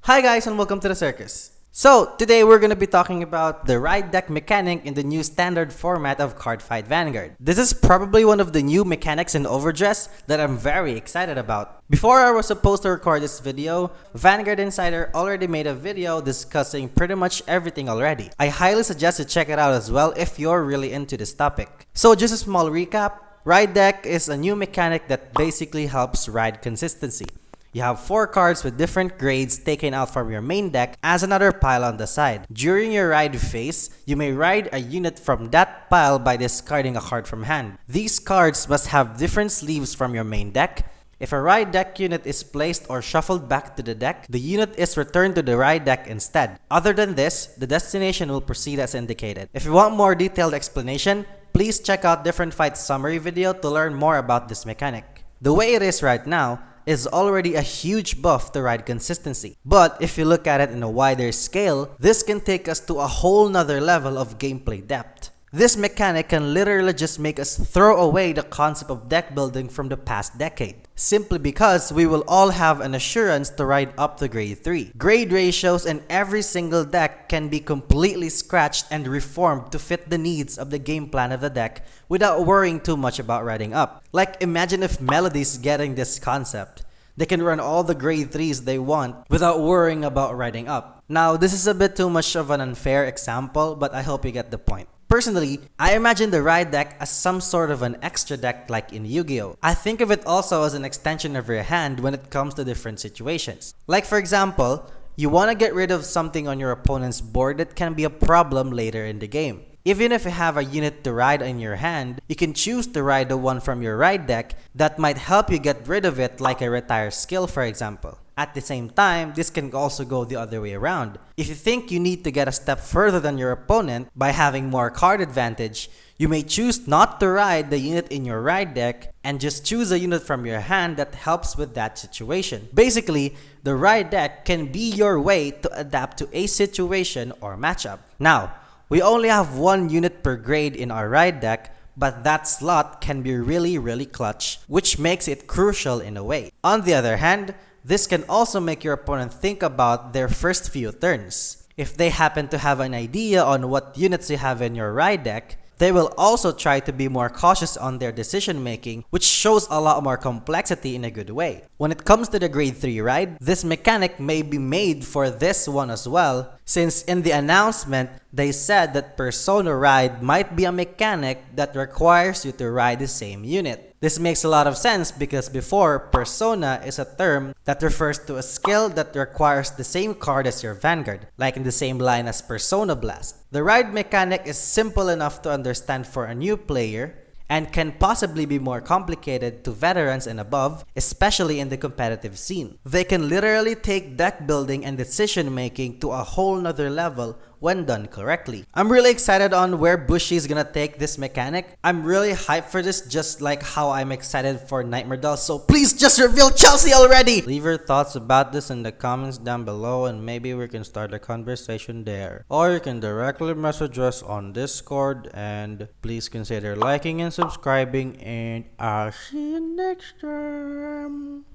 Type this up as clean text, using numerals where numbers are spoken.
Hi guys and welcome to the circus. So today we're going to be talking about the ride deck mechanic in the new standard format of Cardfight Vanguard. This is probably one of the new mechanics in Overdress that I'm very excited about. Before I was supposed to record this video, Vanguard Insider already made a video discussing pretty much everything already. I highly suggest you check it out as well if you're really into this topic. So just a small recap, ride deck is a new mechanic that basically helps ride consistency. You have 4 cards with different grades taken out from your main deck as another pile on the side. During your ride phase, you may ride a unit from that pile by discarding a card from hand. These cards must have different sleeves from your main deck. If a ride deck unit is placed or shuffled back to the deck, the unit is returned to the ride deck instead. Other than this, the destination will proceed as indicated. If you want more detailed explanation, please check out Different Fights summary video to learn more about this mechanic. The way it is right now is already a huge buff to ride consistency. But if you look at it in a wider scale, this can take us to a whole nother level of gameplay depth. This mechanic can literally just make us throw away the concept of deck building from the past decade, simply because we will all have an assurance to ride up to grade 3. Grade ratios in every single deck can be completely scratched and reformed to fit the needs of the game plan of the deck without worrying too much about riding up. Like, imagine if Melody's getting this concept. They can run all the grade 3s they want without worrying about riding up. Now, this is a bit too much of an unfair example, but I hope you get the point. Personally, I imagine the ride deck as some sort of an extra deck like in Yu-Gi-Oh! I think of it also as an extension of your hand when it comes to different situations. Like for example, you want to get rid of something on your opponent's board that can be a problem later in the game. Even if you have a unit to ride in your hand, you can choose to ride the one from your ride deck that might help you get rid of it, like a retire skill for example. At the same time, this can also go the other way around. If you think you need to get a step further than your opponent by having more card advantage, you may choose not to ride the unit in your ride deck and just choose a unit from your hand that helps with that situation. Basically, the ride deck can be your way to adapt to a situation or matchup. Now, we only have 1 unit per grade in our ride deck, but that slot can be really clutch, which makes it crucial in a way. On the other hand, this can also make your opponent think about their first few turns. If they happen to have an idea on what units you have in your ride deck, they will also try to be more cautious on their decision making, which shows a lot more complexity in a good way. When it comes to the grade 3 ride, this mechanic may be made for this one as well, since in the announcement, they said that Persona Ride might be a mechanic that requires you to ride the same unit. This makes a lot of sense because before, Persona is a term that refers to a skill that requires the same card as your Vanguard, like in the same line as Persona Blast. The ride mechanic is simple enough to understand for a new player, and can possibly be more complicated to veterans and above, especially in the competitive scene. They can literally take deck building and decision making to a whole nother level when done correctly. I'm really excited on where Bushi is gonna take this mechanic. I'm really hyped for this, just like how I'm excited for Nightmare Doll, so please just reveal Chelsea already! Leave your thoughts about this in the comments down below and maybe we can start a conversation there. Or you can directly message us on Discord, and please consider liking and subscribing, and I'll see you next time.